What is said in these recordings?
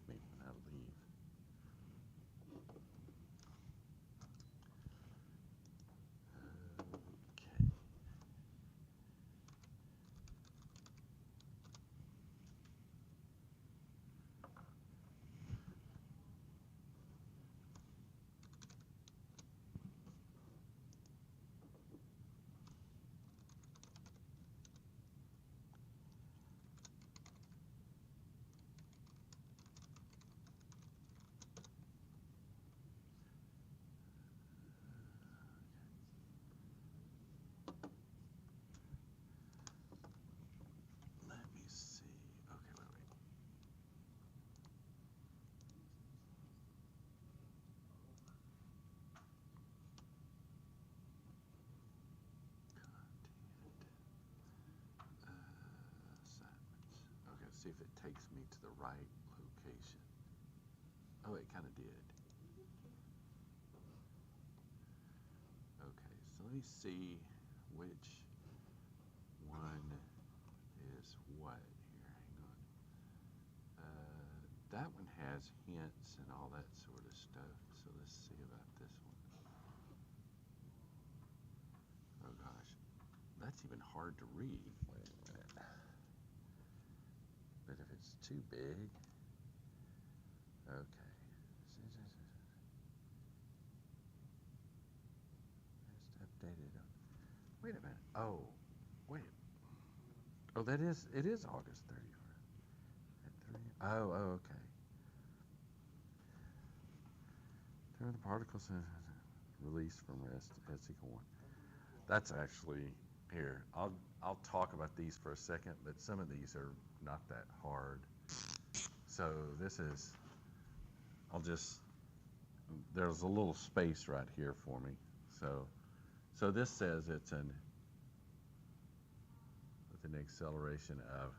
with me when I leave. Okay. Let me see. Okay, wait. Content. Assignments. Okay, see if it takes me to the right location. Oh, it kind of did. Okay, so let me see which one is what here. Hang on. That one has hints and all that sort of stuff. So let's see about this one. Oh gosh, that's even hard to read. Wait a minute. But if it's too big, okay. Just updated. Wait a minute. Oh, wait. Oh, it is August 31st. At 3. Okay. Turn the particles released from rest S equal 1. That's actually here. I'll talk about these for a second, but some of these are not that hard. So this is, I'll just, there's a little space right here for me. So this says it's with an acceleration of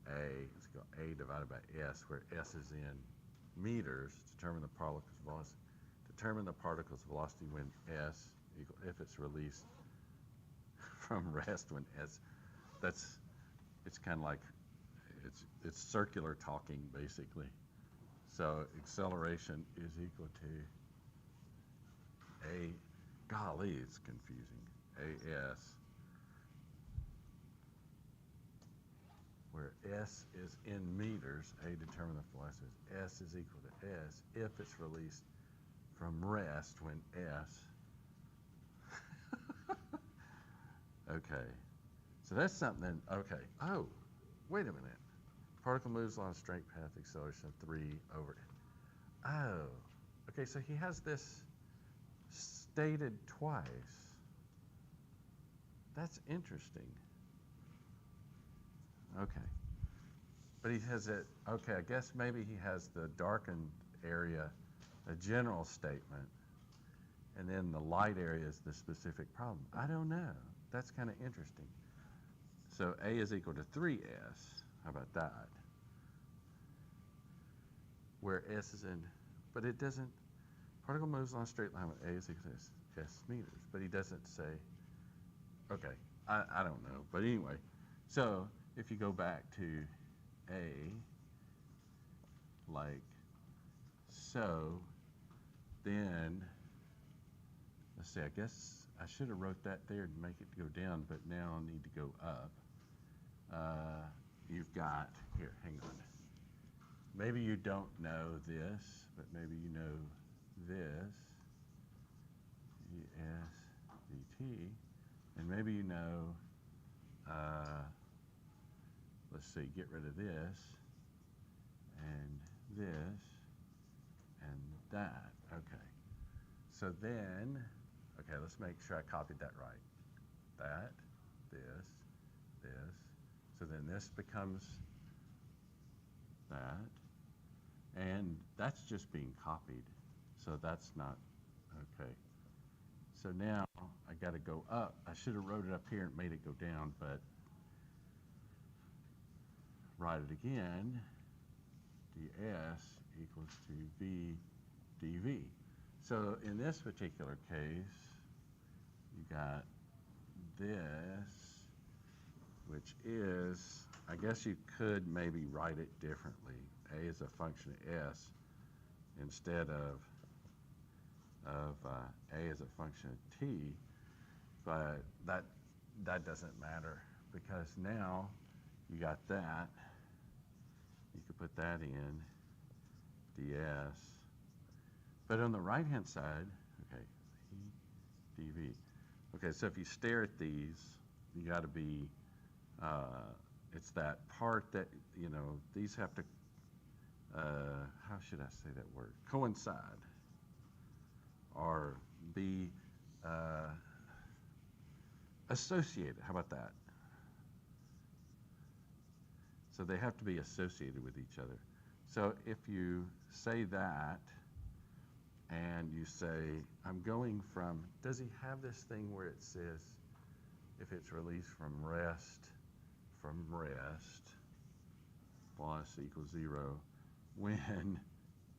let's go A divided by S, where S is in meters. Determine the particle's velocity. Determine the particle's velocity when S equal, if it's released from rest when S. It's kind of like it's circular talking basically. So acceleration is equal to A. Golly, it's confusing. AS, where S is in meters. A, determine the velocity. S is equal to S if it's released from rest when S. Okay, so that's something. Okay. Oh, wait a minute. Particle moves along a straight path, acceleration of 3 over. Oh, okay. So he has this stated twice. That's interesting. Okay. But he has it, okay, I guess maybe he has the darkened area, a general statement, and then the light area is the specific problem. I don't know. That's kind of interesting. So A is equal to 3S. How about that? Where S is in, but it doesn't, particle moves on a straight line with A is equal to S meters, but he doesn't say, okay, I don't know. But anyway, so if you go back to A, like so, then, let's see, I guess I should have wrote that there to make it go down, but now I need to go up. You've got, here, hang on. Maybe you don't know this, but maybe you know this, ds dt, and maybe you know, let's see, get rid of this, and this, and that. Okay. So then, okay, let's make sure I copied that right. That, this, this. So then this becomes that. And that's just being copied. So that's not, okay. So now I got to go up. I should have wrote it up here and made it go down, but write it again. ds equals to v dv. So in this particular case, you got this, which is I guess you could maybe write it differently. A is a function of S instead of A is a function of T, but that doesn't matter because now you got that. You could put that in ds. But on the right hand side, okay, E dv. Okay, so if you stare at these, you got to be. It's that part that these have to. How should I say that word? Coincide or be associated. How about that? So they have to be associated with each other. So if you say that and you say, I'm going from, does he have this thing where it says, if it's released from rest, plus equals 0, when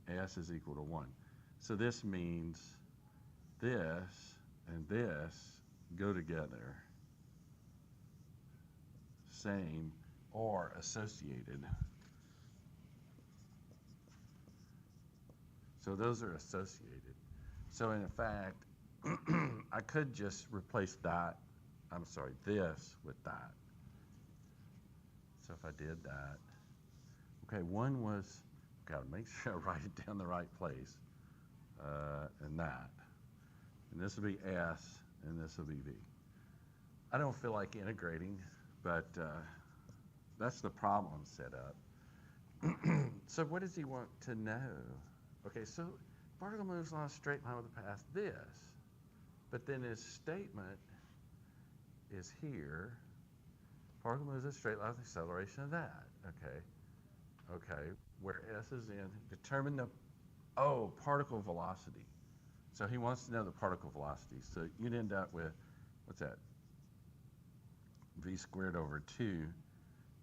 S is equal to 1. So this means this and this go together, same or associated. So those are associated. So in fact, I could just replace this with that. So if I did that, okay, one was, gotta make sure I write it down the right place, and that. And this will be S, and this will be V. I don't feel like integrating, but that's the problem set up. So what does he want to know? Okay, so particle moves along a straight line with a path this, but then his statement is here. Particle moves a straight line with acceleration of that. Okay, where S is in, determine the, particle velocity. So he wants to know the particle velocity. So you'd end up with, what's that? V squared over 2.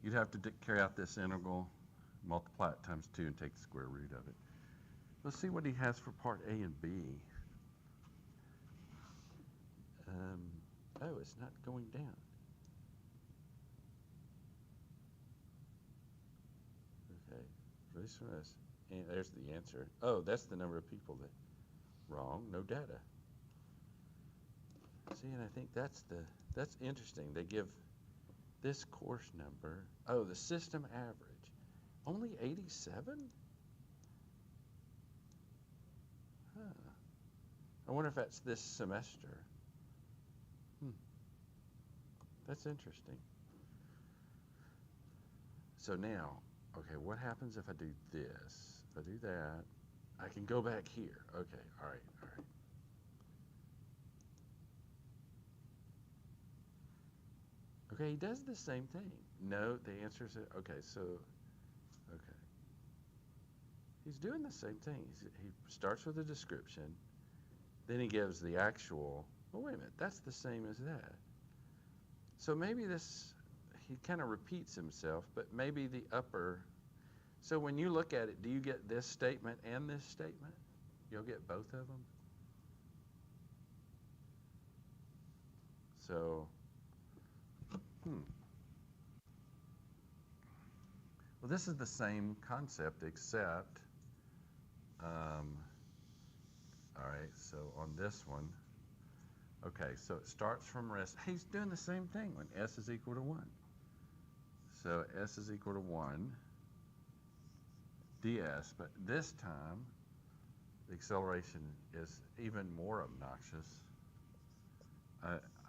You'd have to carry out this integral, multiply it times 2, and take the square root of it. Let's see what he has for part A and B. It's not going down. Okay, release from this. And there's the answer. Oh, that's the number of people that, wrong, no data. See, and I think that's interesting. They give this course number, the system average, only 87? Huh. I wonder if that's this semester. That's interesting. So now, okay, what happens if I do this? If I do that, I can go back here. Okay, all right. Okay, he does the same thing. No, the answer is, okay. He's doing the same thing. He starts with a description, then he gives the actual, wait a minute, that's the same as that. So maybe he kind of repeats himself, but maybe the upper, so when you look at it, do you get this statement and this statement? You'll get both of them? So, well, this is the same concept except, all right, so on this one, okay, so it starts from rest. He's doing the same thing when S is equal to 1. So S is equal to 1 ds, but this time the acceleration is even more obnoxious.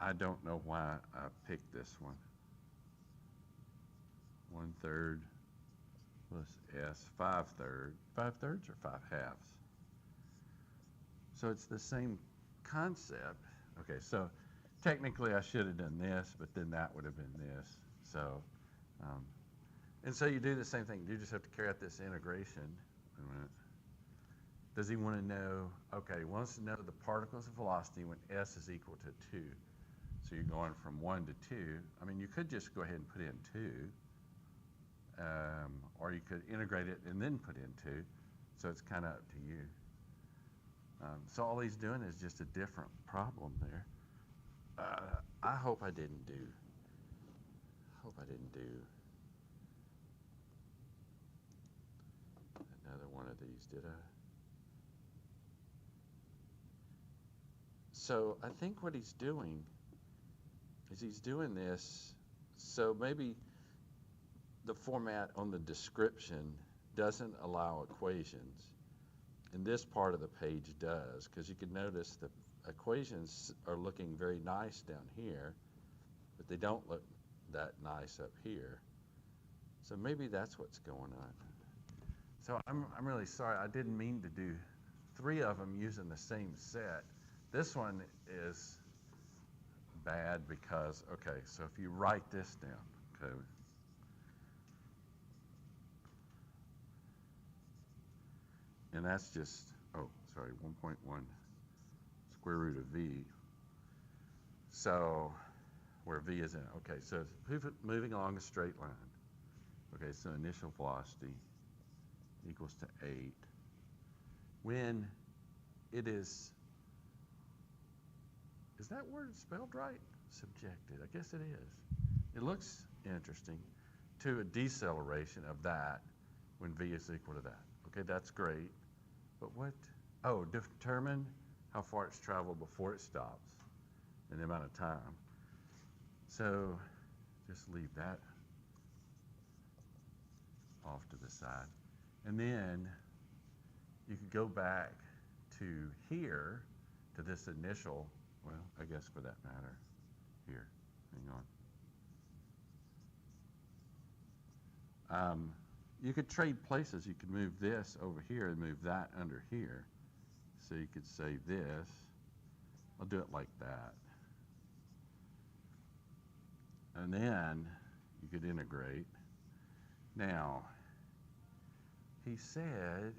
I don't know why I picked this one. 1/3 plus S, 5/3. 5/3 or 5/2. So it's the same concept. Okay, so technically I should have done this, but then that would have been this. So, and so you do the same thing. You just have to carry out this integration. Wait a minute. Does he want to know? Okay, he wants to know the particles of velocity when S is equal to 2. So you're going from 1 to 2. I mean, you could just go ahead and put in 2, or you could integrate it and then put in 2. So it's kind of up to you. So all he's doing is just a different problem there. I hope I didn't do these, did I? So I think what he's doing is he's doing this, so maybe the format on the description doesn't allow equations, and this part of the page does, because you can notice the equations are looking very nice down here, but they don't look that nice up here. So maybe that's what's going on. So I'm really sorry, I didn't mean to do 3 of them using the same set. This one is bad because, okay, so if you write this down, okay, and that's just, oh, sorry, 1.1 square root of v. So, where v is in, okay, so moving along a straight line. Okay, so initial velocity equals to 8. When it is that word spelled right? Subjected, I guess it is. It looks interesting. To a deceleration of that when v is equal to that. Okay, that's great. But what? Oh, determine how far it's traveled before it stops and the amount of time. So just leave that off to the side. And then you could go back to here, to this initial, well, I guess for that matter, here, hang on. You could trade places. You could move this over here and move that under here. So you could say this. I'll do it like that. And then you could integrate. Now, he said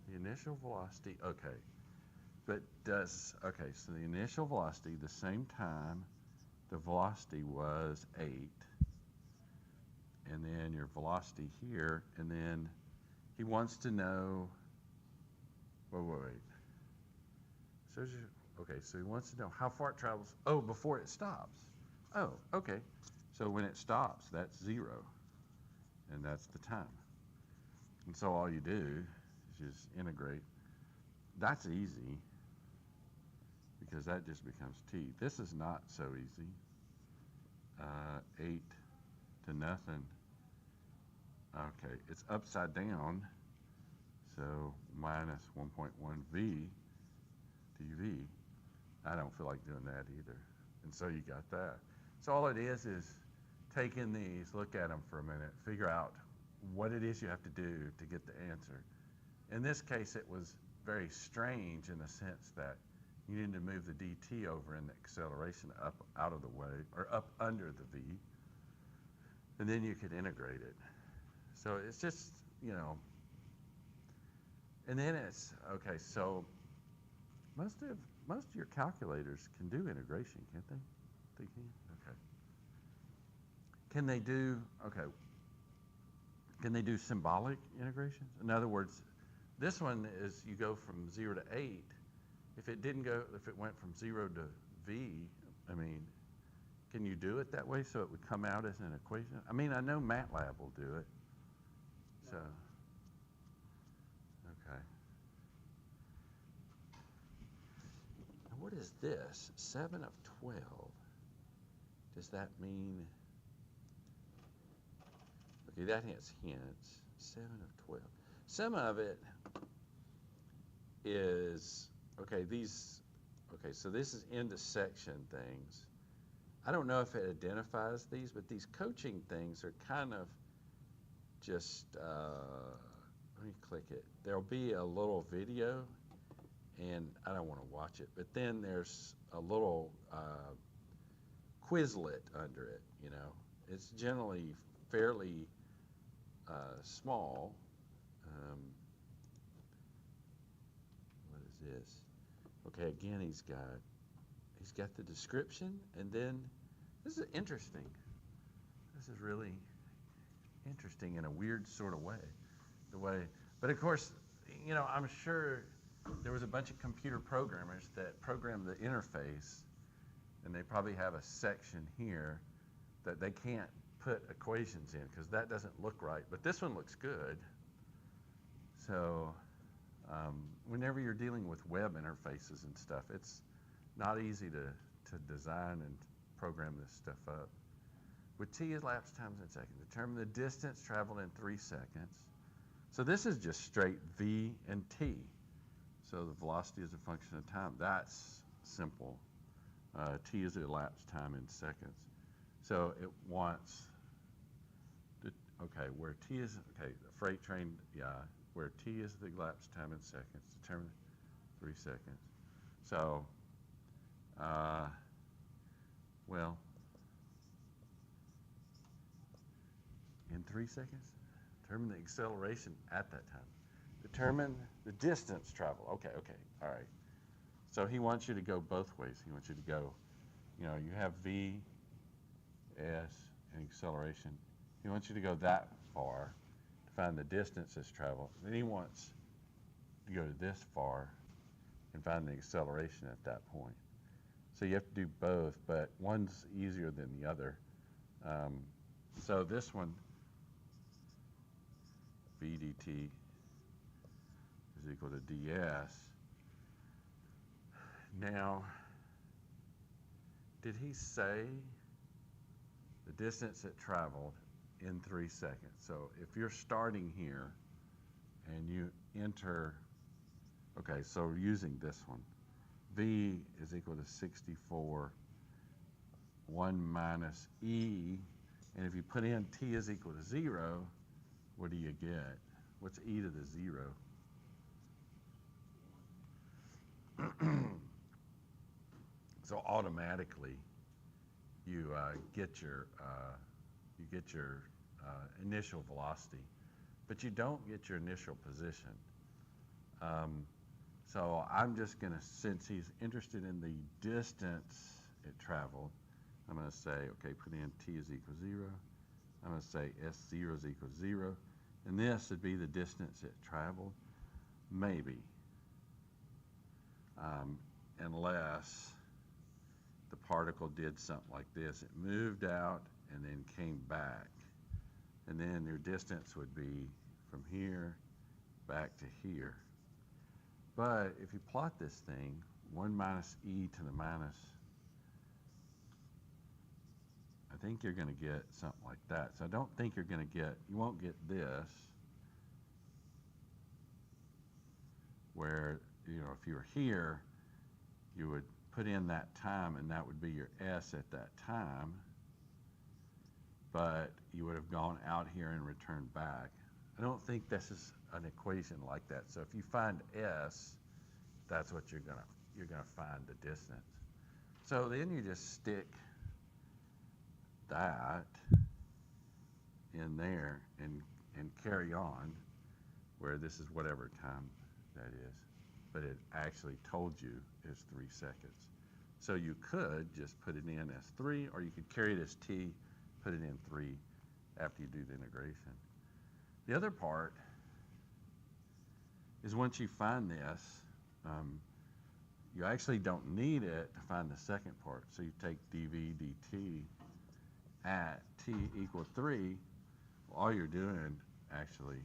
the initial velocity, okay, but does, okay, so the initial velocity, the same time the velocity was 8, and then your velocity here, and then he wants to know, wait. So, okay, so he wants to know how far it travels, oh, before it stops. Oh, okay, so when it stops, that's 0, and that's the time. And so all you do is just integrate. That's easy, because that just becomes t. This is not so easy. 8 to nothing. Okay, it's upside down, so minus 1.1 v dv. I don't feel like doing that either. And so you got that. So all it is taking these, look at them for a minute, figure out what it is you have to do to get the answer. In this case, it was very strange in the sense that you need to move the dt over in the acceleration up out of the way, or up under the v, and then you could integrate it. So it's just, you know, and then it's, okay, so most of your calculators can do integration, can't they? They can? Okay. Can they do, okay, can they do symbolic integrations? In other words, this one is you go from 0 to 8. If it went from 0 to v, I mean, can you do it that way so it would come out as an equation? I mean, I know MATLAB will do it. So, okay. Now what is this? 7 of 12. Does that mean, okay, that has hints. 7 of 12. Some of it is, okay, so this is intersection things. I don't know if it identifies these, but these coaching things are kind of just, let me click it. There'll be a little video, and I don't want to watch it, but then there's a little Quizlet under it, you know. It's generally fairly small. What is this? Okay, again, he's got the description, and then this is interesting. This is really interesting in a weird sort of way. But of course, you know, I'm sure there was a bunch of computer programmers that programmed the interface, and they probably have a section here that they can't put equations in because that doesn't look right. But this one looks good. So Whenever you're dealing with web interfaces and stuff, it's not easy to design and program this stuff up. With t elapsed times in seconds, determine the distance traveled in 3 seconds. So this is just straight v and t. So the velocity is a function of time. That's simple. T is the elapsed time in seconds. So it wants, okay, where t is, okay, the freight train, yeah, where t is the elapsed time in seconds, determine 3 seconds. So, well, in 3 seconds, determine the acceleration at that time. Determine the distance traveled. Okay, all right. So he wants you to go both ways. He wants you to go, you know, you have v, s, and acceleration. He wants you to go that far to find the distance that's traveled. Then he wants to go this far and find the acceleration at that point. So you have to do both, but one's easier than the other. So this one, v dt is equal to ds. Now, did he say the distance it traveled in 3 seconds? So if you're starting here and you enter, okay, so using this one, v is equal to 64, 1 minus e, and if you put in t is equal to 0, what do you get? What's e to the 0? So automatically, you get your initial velocity, but you don't get your initial position. So I'm just going to, since he's interested in the distance it traveled, I'm going to say, okay, put in t is equal to 0. I'm going to say s0 is equal to 0. And this would be the distance it traveled, maybe, unless the particle did something like this. It moved out and then came back. And then your distance would be from here back to here. But if you plot this thing, 1 minus e to the minus, I think you're going to get something like that. So I don't think you're going to get, you won't get this, where, you know, if you were here, you would put in that time and that would be your s at that time, but you would have gone out here and returned back. I don't think this is an equation like that. So if you find s, that's what you're gonna find the distance. So then you just stick that in there and carry on, where this is whatever time that is, but it actually told you is 3 seconds. So you could just put it in as 3, or you could carry it as t, put it in 3 after you do the integration. The other part is once you find this, you actually don't need it to find the second part. So you take dv dt at t equal 3, all you're doing actually,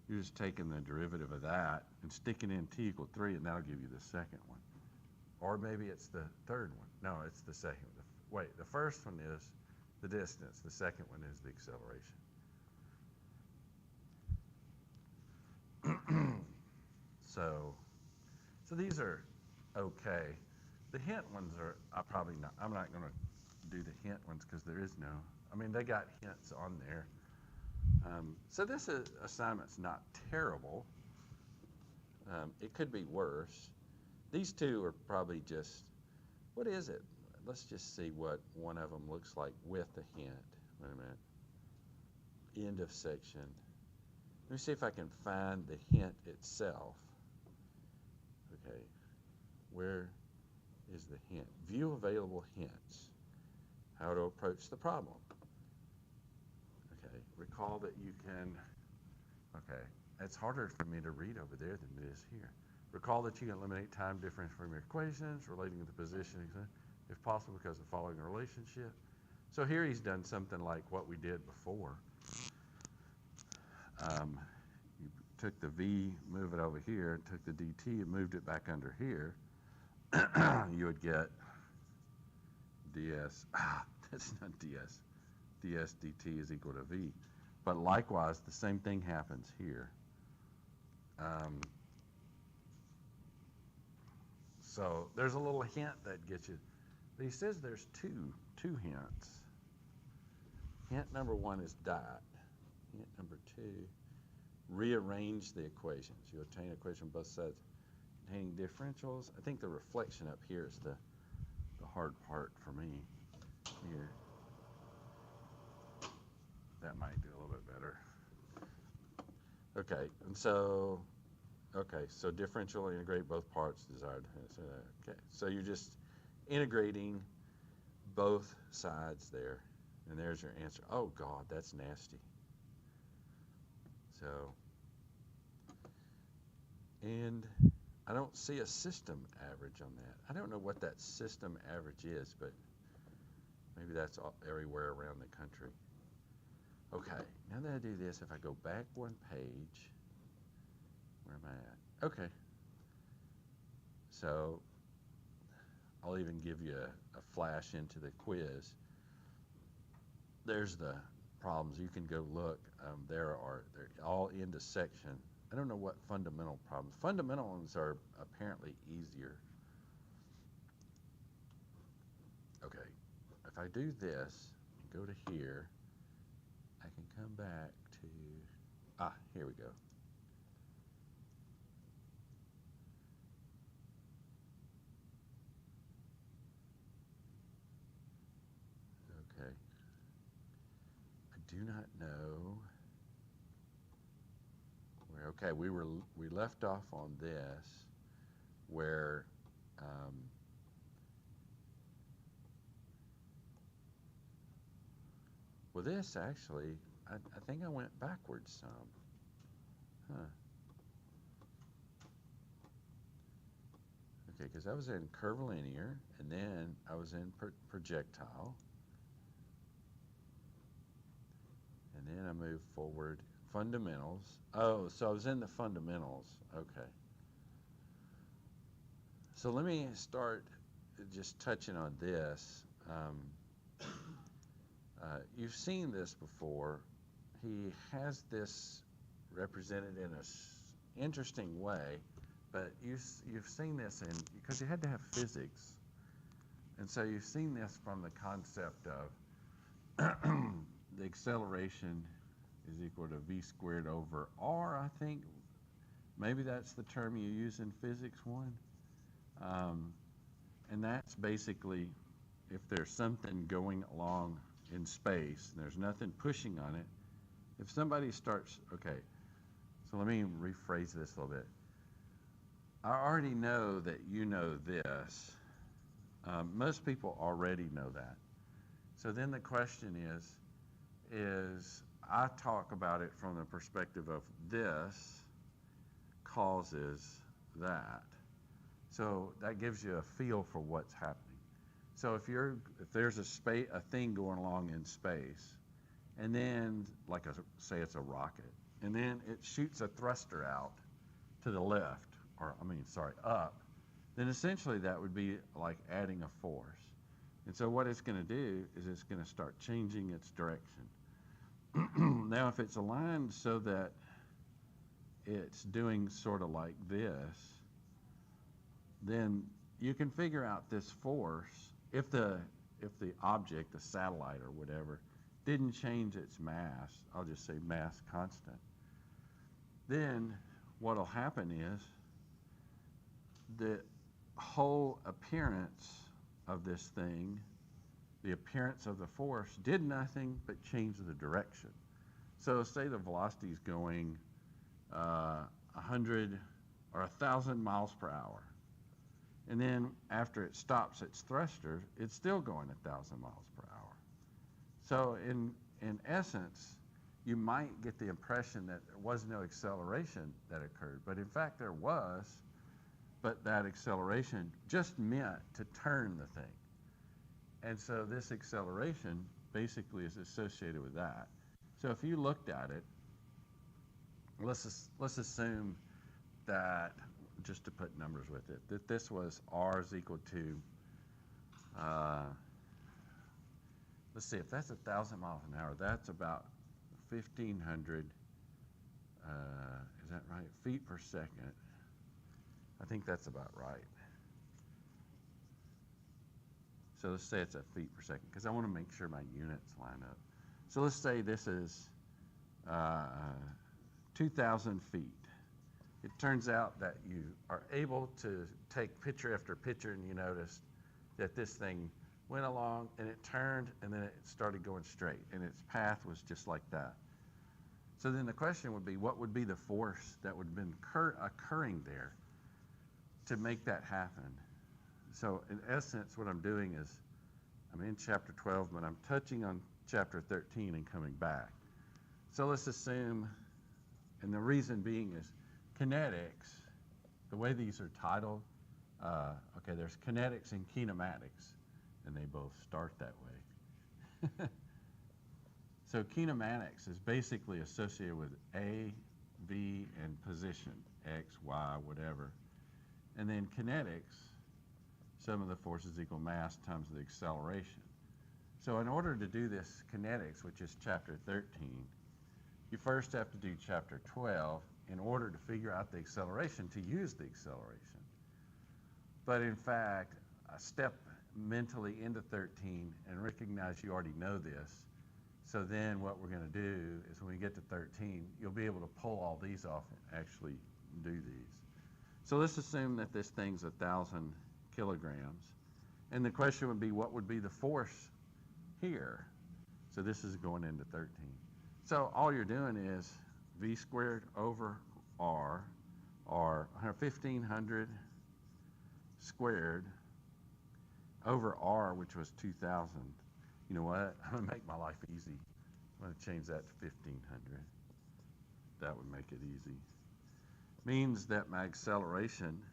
you're just taking the derivative of that and sticking in t equal 3, and that'll give you the second one. Or maybe it's the third one. No, it's the second one. Wait, the first one is the distance. The second one is the acceleration. So these are okay. The hint ones are, I'm not going to do the hint ones because there is no, I mean, they got hints on there. So this assignment's not terrible. It could be worse. These two are probably just, what is it? Let's just see what one of them looks like with the hint. Wait a minute. End of section. Let me see if I can find the hint itself. Okay. Where is the hint? View available hints. How to approach the problem. Okay. Recall that you can, okay. It's harder for me to read over there than it is here. Recall that you can eliminate time difference from your equations relating to the position, if possible, because of the following relationship. So here he's done something like what we did before. You took the V, move it over here, took the dt and moved it back under here, you would get ds, that's not ds, ds dt is equal to v. But likewise, the same thing happens here. So there's a little hint that gets you. But he says there's two hints. Hint number one is dot. Hint number two, rearrange the equations. You obtain an equation on both sides containing differentials. I think the reflection up here is the hard part for me here. That might do a little bit better. Okay, and so, so differential integrate both parts desired. Okay, so you're just integrating both sides there, and there's your answer. Oh God, that's nasty. So, and I don't see a system average on that. I don't know what that system average is, but maybe that's everywhere around the country. Okay, now that I do this, if I go back one page, where am I at? Okay. So I'll even give you a flash into the quiz. There's the problems. You can go look. They're all into section. I don't know what fundamental problems. Fundamental ones are apparently easier. Okay, if I do this, go to here, I can come back to, here we go. Okay. I do not know where, okay, we left off on this where well, this actually, I think I went backwards some. Huh. Okay, because I was in curvilinear, and then I was in projectile. And then I moved forward. Fundamentals. Oh, so I was in the fundamentals. Okay. So let me start just touching on this. You've seen this before. He has this represented in an interesting way, but you've seen this because you had to have physics. And so you've seen this from the concept of the acceleration is equal to v squared over r, I think. Maybe that's the term you use in physics 1. And that's basically if there's something going along in space and there's nothing pushing on it, if somebody starts, okay, so let me rephrase this a little bit. I already know that you know this. Most people already know that. So then the question is I talk about it from the perspective of this causes that. So that gives you a feel for what's happening. So if there's a thing going along in space, and then say it's a rocket, and then it shoots a thruster out to the left, up, then essentially that would be like adding a force. And so what it's going to do is it's going to start changing its direction. Now, if it's aligned so that it's doing sort of like this, then you can figure out this force. If the object, the satellite or whatever, didn't change its mass, I'll just say mass constant, then what'll happen is the whole appearance of this thing, the appearance of the force, did nothing but change the direction. So say the velocity is going 100 or 1,000 miles per hour. And then after it stops its thruster, it's still going 1,000 miles per hour. So in essence, you might get the impression that there was no acceleration that occurred, but in fact there was, but that acceleration just meant to turn the thing. And so this acceleration basically is associated with that. So if you looked at it, let's assume that, just to put numbers with it, that this was r is equal to, let's see, if that's 1,000 miles an hour, that's about 1,500, is that right? Feet per second. I think that's about right. So let's say it's at feet per second, because I want to make sure my units line up. So let's say this is 2,000 feet. It turns out that you are able to take picture after picture, and you notice that this thing went along and it turned and then it started going straight, and its path was just like that. So then the question would be, what would be the force that would have been occurring there to make that happen? So in essence, what I'm doing is, I'm in chapter 12, but I'm touching on chapter 13 and coming back. So let's assume, and the reason being is kinetics, the way these are titled, okay, there's kinetics and kinematics, and they both start that way. So kinematics is basically associated with A, V, and position, X, Y, whatever. And then kinetics, sum of the forces equal mass times the acceleration. So in order to do this kinetics, which is chapter 13, you first have to do chapter 12 in order to figure out the acceleration, to use the acceleration. But in fact, step mentally into 13 and recognize you already know this. So then what we're going to do is when we get to 13, you'll be able to pull all these off and actually do these. So let's assume that this thing's 1,000 kilograms. And the question would be, what would be the force here? So this is going into 13. So all you're doing is v squared over r, or 1,500 squared over r, which was 2,000. You know what? I'm going to make my life easy. I'm going to change that to 1,500. That would make it easy. Means that my acceleration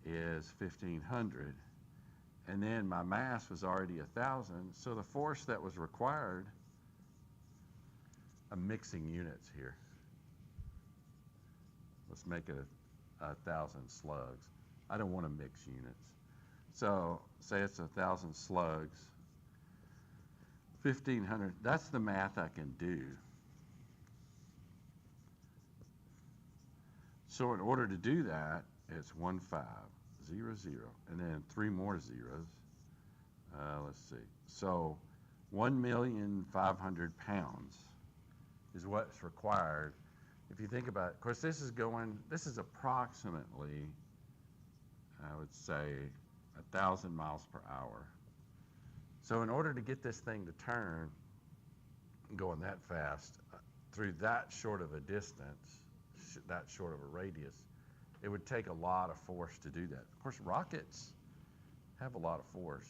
is 1,500. And then my mass was already 1,000. So the force that was required, I'm mixing units here. Let's make it 1,000 slugs. I don't want to mix units. So say it's 1,000 slugs. 1,500, that's the math I can do. So in order to do that, it's 1,500, and then 3 more zeros. Let's see. So 1,500,000 pounds is what's required. If you think about it, of course, this is approximately, I would say, 1,000 miles per hour. So in order to get this thing to turn, going that fast, through that short of a distance, that short of a radius, it would take a lot of force to do that. Of course, rockets have a lot of force.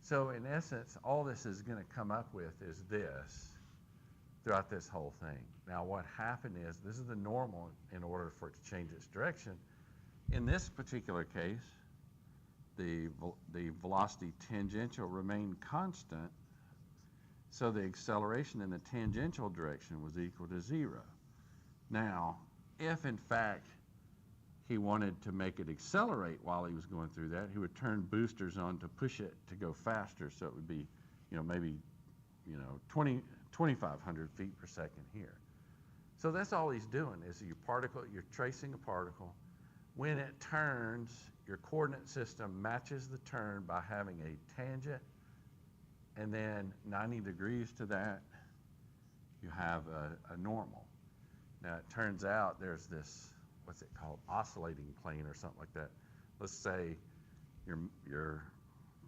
So in essence, all this is going to come up with is this throughout this whole thing. Now what happened is, this is the normal in order for it to change its direction. In this particular case, the velocity tangential remained constant, so the acceleration in the tangential direction was equal to 0. Now, if in fact he wanted to make it accelerate while he was going through that, he would turn boosters on to push it to go faster, so it would be, maybe, 2,500 feet per second here. So that's all he's doing, is you're tracing a particle. When it turns, your coordinate system matches the turn by having a tangent, and then 90 degrees to that, you have a normal. Now it turns out there's this, what's it called, oscillating plane or something like that. Let's say your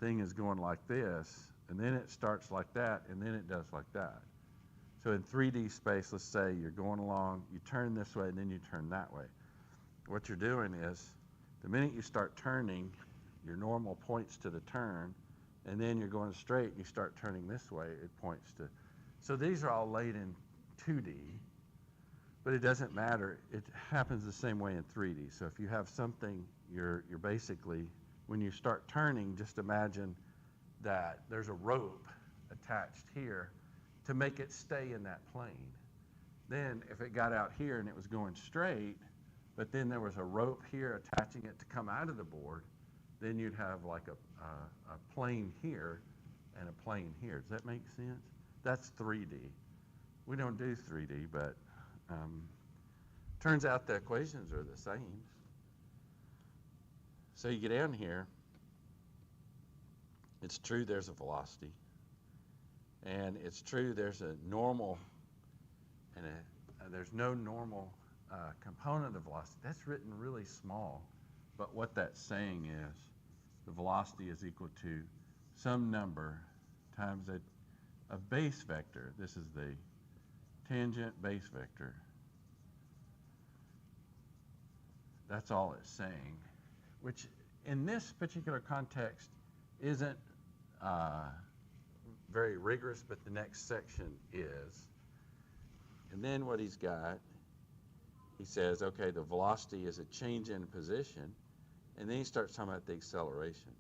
thing is going like this, and then it starts like that, and then it does like that. So in 3D space, let's say you're going along, you turn this way, and then you turn that way. What you're doing is, the minute you start turning, your normal points to the turn, and then you're going straight and you start turning this way, it points to. So these are all laid in 2D, but it doesn't matter. It happens the same way in 3D. So if you have something, you're basically, when you start turning, just imagine that there's a rope attached here to make it stay in that plane. Then if it got out here and it was going straight, but then there was a rope here attaching it to come out of the board, then you'd have like a plane here and a plane here. Does that make sense? That's 3D. We don't do 3D, but turns out the equations are the same. So you get down here, it's true there's a velocity, and it's true there's a normal, and there's no normal component of velocity. That's written really small, but what that's saying is the velocity is equal to some number times a base vector. This is the tangent base vector. That's all it's saying, which in this particular context isn't very rigorous, but the next section is. And then what he's got, he says, okay, the velocity is a change in position, and then he starts talking about the acceleration.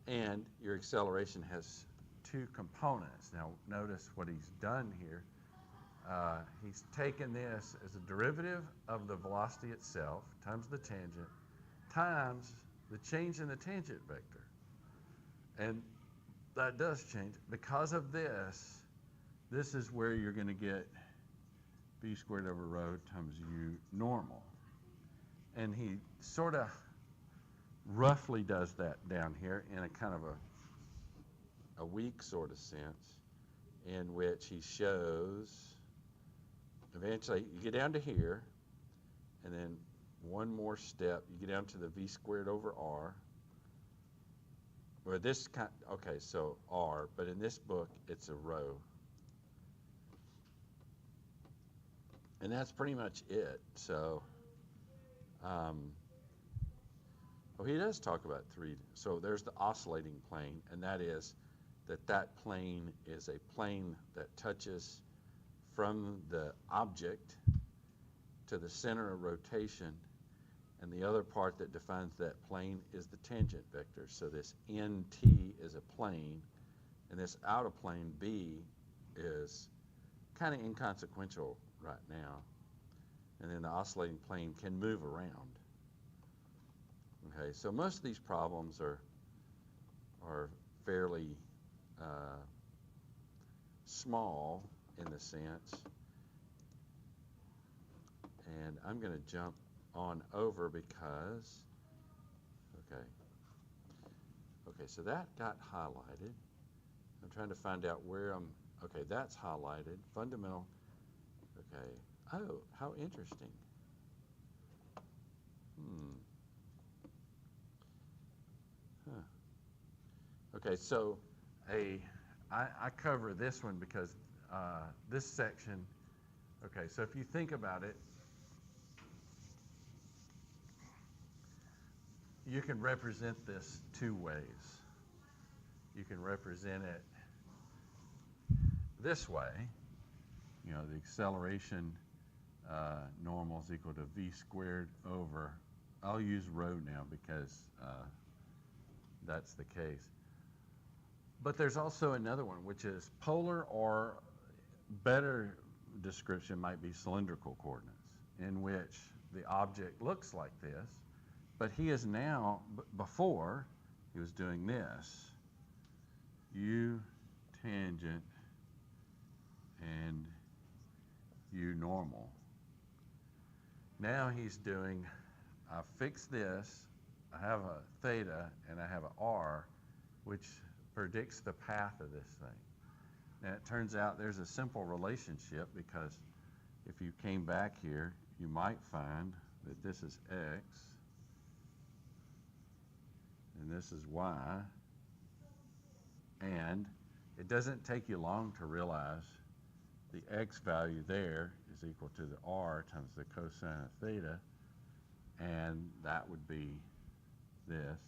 And your acceleration has two components. Now notice what he's done here. He's taken this as a derivative of the velocity itself times the tangent times the change in the tangent vector. And that does change. Because of this, this is where you're going to get b squared over rho times u normal. And he sort of roughly does that down here in a kind of a weak sort of sense, in which he shows eventually you get down to here, and then one more step, you get down to the v squared over r, where this kind, okay, so r, but in this book it's a rho. And that's pretty much it. So, well, he does talk about 3D. So there's the oscillating plane, and that is that plane is a plane that touches from the object to the center of rotation, and the other part that defines that plane is the tangent vector. So this nt is a plane, and this outer plane b is kind of inconsequential right now. And then the oscillating plane can move around. Okay, so most of these problems are fairly small in the sense. And I'm going to jump on over because, okay, so that got highlighted. I'm trying to find out where okay, that's highlighted, fundamental, okay. Oh, how interesting. Okay, so I cover this one because this section, okay, so if you think about it, you can represent this two ways. You can represent it this way, you know, the acceleration normal is equal to v squared over, I'll use rho now because that's the case. But there's also another one, which is polar, or better description might be cylindrical coordinates, in which the object looks like this, but he is now, before, he was doing this, u tangent and u normal. Now he's doing, I fix this, I have a theta and I have a r, which predicts the path of this thing. Now it turns out there's a simple relationship, because if you came back here, you might find that this is x and this is y, and it doesn't take you long to realize the x value there is equal to the r times the cosine of theta, and that would be this,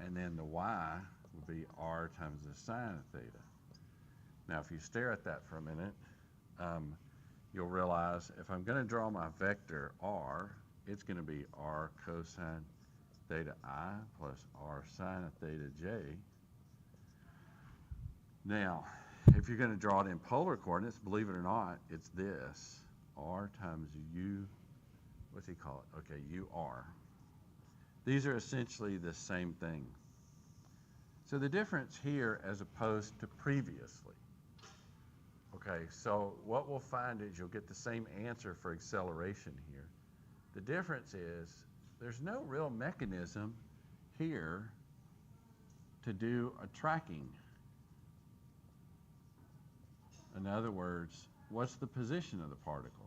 and then the y would be r times the sine of theta. Now if you stare at that for a minute, you'll realize if I'm going to draw my vector r, it's going to be r cosine theta I plus r sine of theta j. Now, if you're going to draw it in polar coordinates, believe it or not, it's this. R times U, what's he call it? Okay, UR. These are essentially the same thing. So the difference here as opposed to previously. Okay, so what we'll find is you'll get the same answer for acceleration here. The difference is there's no real mechanism here to do a tracking. In other words, what's the position of the particle?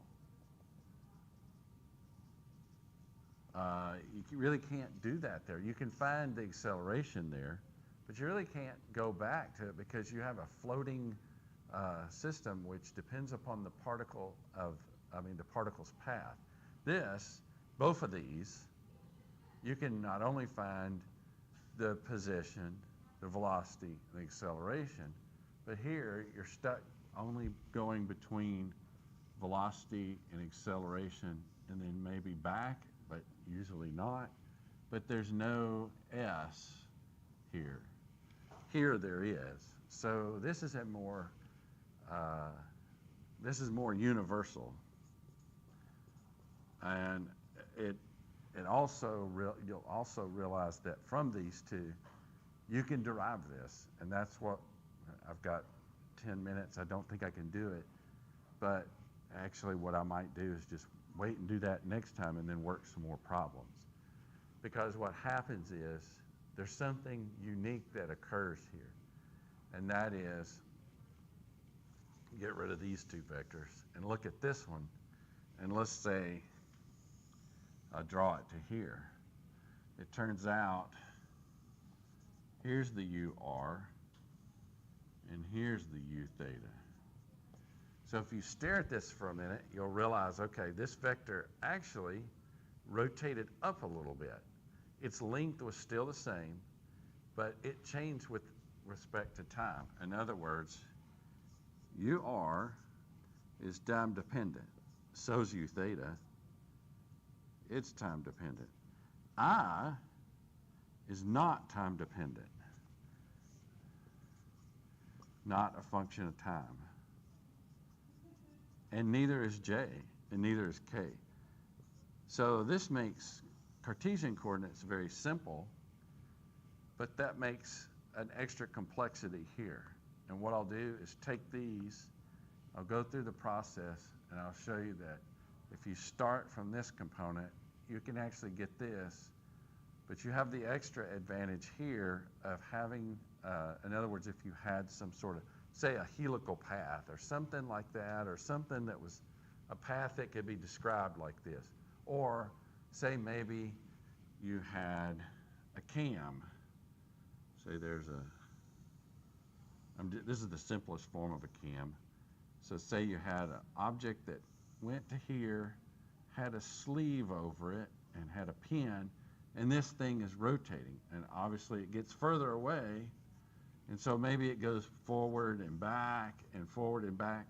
You really can't do that there. You can find the acceleration there, but you really can't go back to it because you have a floating system which depends upon the the particle's path. Both of these, you can not only find the position, the velocity, and the acceleration, but here you're stuck only going between velocity and acceleration and then maybe back, but usually not. But there's no S here. Here there is. So this is a more universal, and you'll also realize that from these two, you can derive this, and that's what I've got 10 minutes. I don't think I can do it, but actually what I might do is just wait and do that next time and then work some more problems. Because what happens is there's something unique that occurs here, and that is, get rid of these two vectors and look at this one, and let's say I draw it to here. It turns out here's the UR and here's the U theta. So if you stare at this for a minute, you'll realize, okay, this vector actually rotated up a little bit. Its length was still the same, but it changed with respect to time. In other words, UR is time dependent. So is U theta. It's time dependent. I is not time dependent. Not a function of time. And neither is J, and neither is K. So this makes Cartesian coordinates very simple, but that makes an extra complexity here. And what I'll do is take these, I'll go through the process, and I'll show you that if you start from this component, you can actually get this, but you have the extra advantage here of having, in other words, if you had some sort of, say, a helical path or something like that, or something that was a path that could be described like this, or say maybe you had a cam. Say there's this is the simplest form of a cam. So say you had an object that went to here, had a sleeve over it, and had a pin, and this thing is rotating, and obviously it gets further away, and so maybe it goes forward and back and forward and back,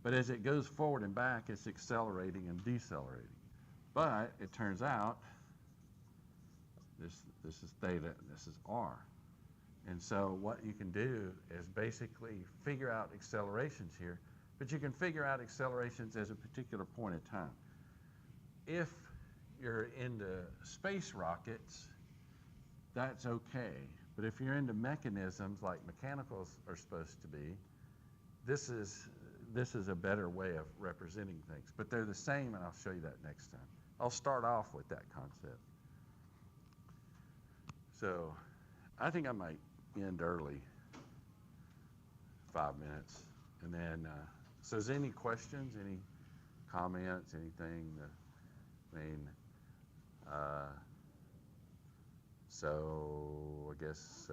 but as it goes forward and back, it's accelerating and decelerating. But it turns out this is theta and this is r. And so what you can do is basically figure out accelerations here, but you can figure out accelerations as a particular point in time. If you're into space rockets, that's okay. But if you're into mechanisms like mechanicals are supposed to be, this is a better way of representing things. But they're the same, and I'll show you that next time. I'll start off with that concept. So I think I might end early, 5 minutes. And then, so is there any questions, any comments, anything? So I guess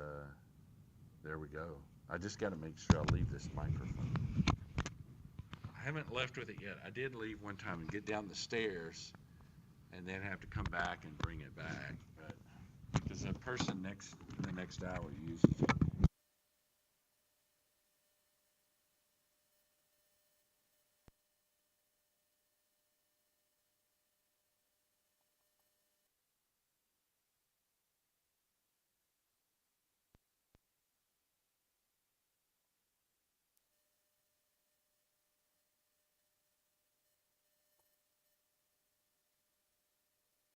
there we go. I just got to make sure I leave this microphone. I haven't left with it yet. I did leave one time and get down the stairs and then have to come back and bring it back. But because the person the next hour uses it.